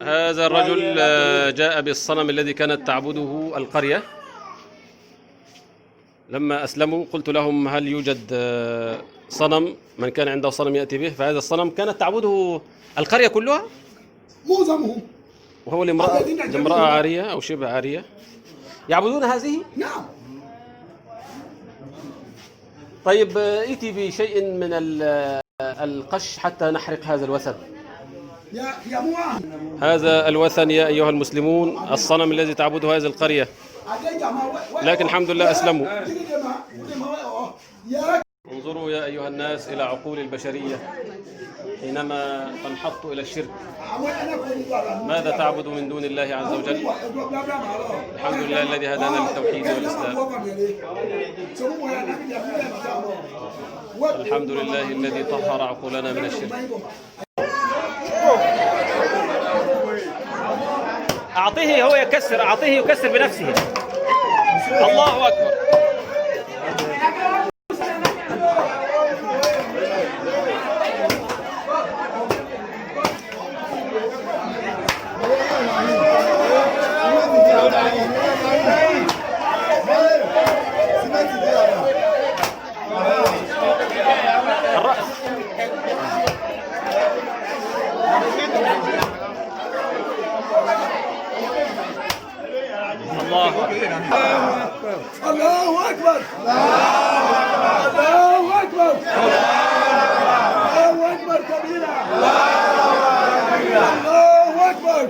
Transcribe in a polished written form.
هذا الرجل جاء بالصنم الذي كانت تعبده القرية. لما أسلموا قلت لهم هل يوجد صنم، من كان عنده صنم يأتي به، فهذا الصنم كانت تعبده القرية كلها معظمهم، وهو لامرأة عارية أو شبه عارية يعبدون هذه. نعم. طيب ائتي بشيء من القش حتى نحرق هذا الوثن. يا مواه هذا الوثن يا أيها المسلمون، الصنم الذي تعبده هذه القرية، لكن الحمد لله أسلموا. انظروا يا أيها الناس إلى عقول البشرية حينما تنحط إلى الشرك. ماذا تعبد من دون الله عز وجل؟ الحمد لله الذي هدانا للتوحيد والإسلام. الحمد لله الذي طهر عقولنا من الشرك. أعطيه هو يكسر، أعطيه يكسر بنفسه. الله أكبر. الرأس. الله أكبر. الله أكبر. الله أكبر. الله أكبر كبيرا. الله أكبر.